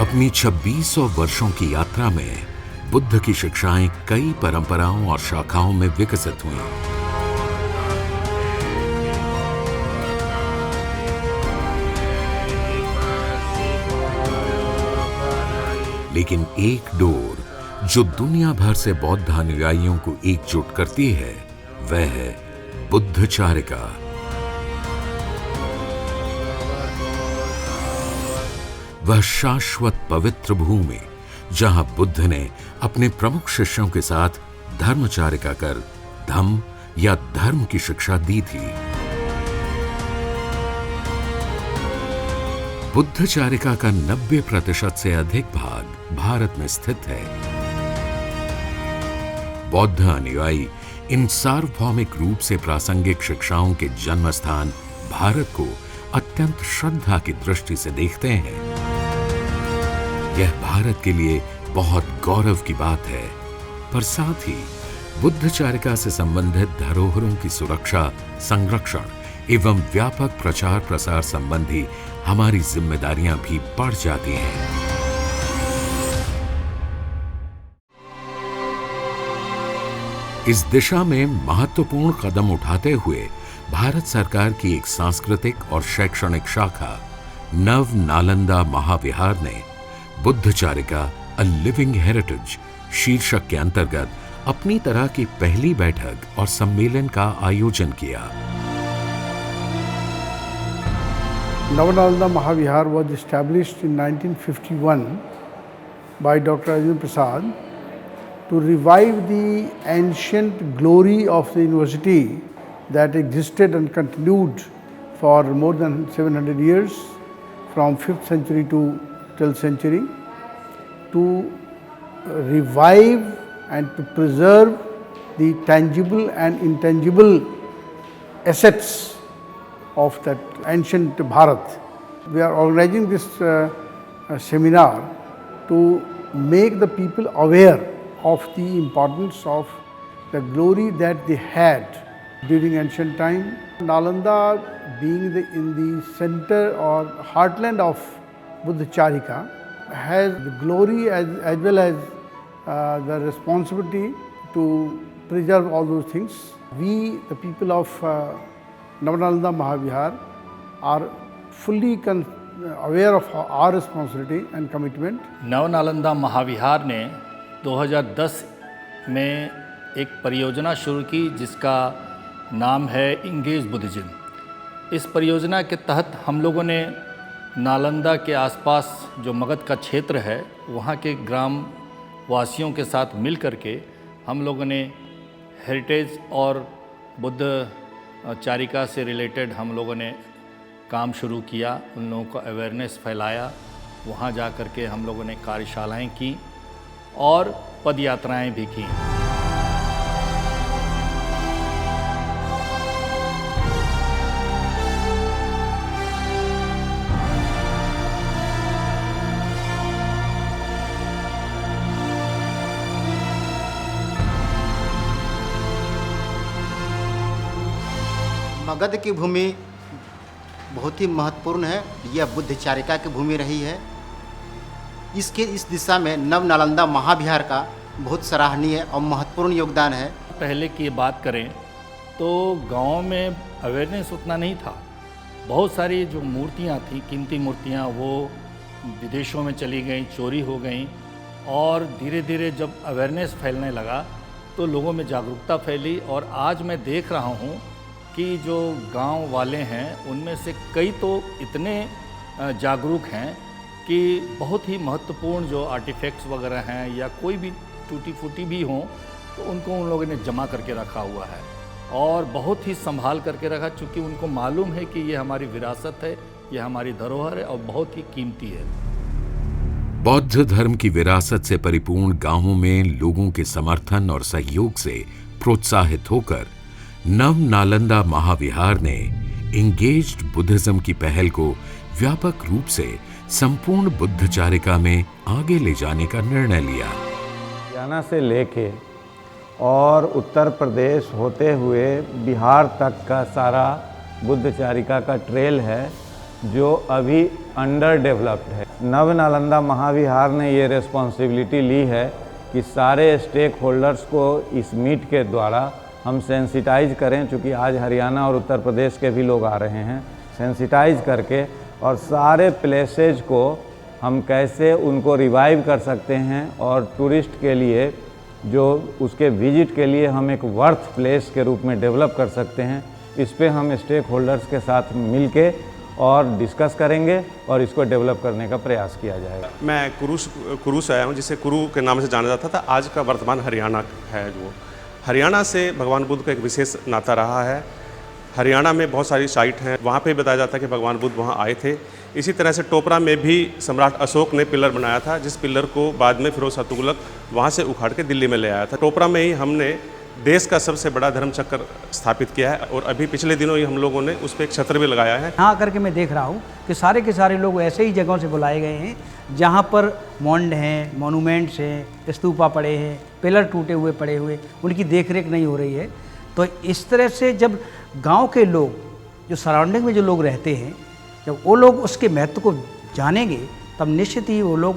अपनी 2600 वर्षों की यात्रा में बुद्ध की शिक्षाएं कई परंपराओं और शाखाओं में विकसित हुईं। लेकिन एक डोर जो दुनिया भर से बौद्ध अनुयायियों को एकजुट करती है, वह है बुद्ध चारिका। वह शाश्वत पवित्र भूमि जहां बुद्ध ने अपने प्रमुख शिष्यों के साथ धर्मचारिका कर धम्म या धर्म की शिक्षा दी थी। बुद्ध चारिका का 90% से अधिक भाग भारत में स्थित है। बौद्ध अनुयायी इन सार्वभौमिक रूप से प्रासंगिक शिक्षाओं के जन्म स्थान भारत को अत्यंत श्रद्धा की दृष्टि से देखते हैं। यह भारत के लिए बहुत गौरव की बात है, पर साथ ही बुद्ध चारिका से संबंधित धरोहरों की सुरक्षा, संरक्षण एवं व्यापक प्रचार प्रसार संबंधी हमारी जिम्मेदारियां भी बढ़ जाती हैं। इस दिशा में महत्वपूर्ण कदम उठाते हुए भारत सरकार की एक सांस्कृतिक और शैक्षणिक शाखा नव नालंदा महाविहार ने Buddha Charika a living heritage शीर्षक के अंतर्गत अपनी तरह की पहली बैठक और सम्मेलन का आयोजन किया। Navanalanda Mahavihar was established in 1951 by Dr. Rajendra Prasad to revive the ancient glory of the university that existed and continued for more than 700 years from 5th century to 12th century, to revive and to preserve the tangible and intangible assets of that ancient Bharat. We are organizing this seminar to make the people aware of the importance of the glory that they had during ancient time. Nalanda being in the center or heartland of Buddha Charika has the glory as well as the responsibility to preserve all those things. We, the people of Navanalanda Mahavihar, are fully aware of our responsibility and commitment. नवनालंदा महाविहार ने 2010 में एक परियोजना शुरू की जिसका नाम है engage Buddhism. इस परियोजना के तहत हम लोगों ने नालंदा के आसपास जो मगध का क्षेत्र है वहाँ के ग्राम वासियों के साथ मिल करके हम लोगों ने हेरिटेज और बुद्ध चारिका से रिलेटेड हम लोगों ने काम शुरू किया, उन लोगों को अवेयरनेस फैलाया। वहाँ जा कर के हम लोगों ने कार्यशालाएं की और पदयात्राएं भी की। मगध की भूमि बहुत ही महत्वपूर्ण है। यह बुद्ध चारिका की भूमि रही है। इस दिशा में नव नालंदा महाविहार का बहुत सराहनीय और महत्वपूर्ण योगदान है। पहले की बात करें तो गांव में अवेयरनेस उतना नहीं था। बहुत सारी जो मूर्तियां थी, कीमती मूर्तियां, वो विदेशों में चली गई, चोरी हो गई। और धीरे धीरे जब अवेयरनेस फैलने लगा तो लोगों में जागरूकता फैली। और आज मैं देख रहा हूँ कि जो गांव वाले हैं उनमें से कई तो इतने जागरूक हैं कि बहुत ही महत्वपूर्ण जो आर्टिफैक्ट्स वगैरह हैं या कोई भी टूटी फूटी भी हों तो उनको उन लोगों ने जमा करके रखा हुआ है और बहुत ही संभाल करके रखा, चूँकि उनको मालूम है कि ये हमारी विरासत है, ये हमारी धरोहर है और बहुत ही कीमती है। बौद्ध धर्म की विरासत से परिपूर्ण गांवों में लोगों के समर्थन और सहयोग से प्रोत्साहित होकर नव नालंदा महाविहार ने इंगेज्ड बुद्धिज्म की पहल को व्यापक रूप से संपूर्ण बुद्ध चारिका में आगे ले जाने का निर्णय लिया। हरियाणा से लेके और उत्तर प्रदेश होते हुए बिहार तक का सारा बुद्ध चारिका का ट्रेल है जो अभी अंडर डेवलप्ड है। नव नालंदा महाविहार ने ये रिस्पॉन्सिबिलिटी ली है कि सारे स्टेक होल्डर्स को इस मीट के द्वारा हम सेंसिटाइज करें, चूँकि आज हरियाणा और उत्तर प्रदेश के भी लोग आ रहे हैं, सेंसिटाइज करके और सारे प्लेसेज को हम कैसे उनको रिवाइव कर सकते हैं और टूरिस्ट के लिए जो उसके विजिट के लिए हम एक वर्थ प्लेस के रूप में डेवलप कर सकते हैं, इस पे हम स्टेक होल्डर्स के साथ मिलके और डिस्कस करेंगे और इसको डेवलप करने का प्रयास किया जाएगा। मैं कुरू से आया हूँ, जिसे कुरू के नाम से जाना जाता था। आज का वर्तमान हरियाणा है। जो हरियाणा से भगवान बुद्ध का एक विशेष नाता रहा है। हरियाणा में बहुत सारी साइट हैं, वहाँ पे बताया जाता है कि भगवान बुद्ध वहाँ आए थे। इसी तरह से टोपरा में भी सम्राट अशोक ने पिलर बनाया था, जिस पिलर को बाद में फिरोज शाह तुगलक वहाँ से उखाड़ के दिल्ली में ले आया था। टोपरा में ही हमने देश का सबसे बड़ा धर्म चक्र स्थापित किया है और अभी पिछले दिनों ही हम लोगों ने उस पर एक छत्र भी लगाया है। यहाँ आकर के मैं देख रहा हूँ कि सारे के सारे लोग ऐसे ही जगहों से बुलाए गए हैं जहाँ पर मॉन्ड हैं, मॉन्यूमेंट्स हैं, स्तूपा पड़े हैं, पिलर टूटे हुए पड़े हुए, उनकी देखरेख नहीं हो रही है। तो इस तरह से जब गांव के लोग, जो सराउंडिंग में जो लोग रहते हैं, जब वो लोग उसके महत्व को जानेंगे, तब निश्चित ही वो लोग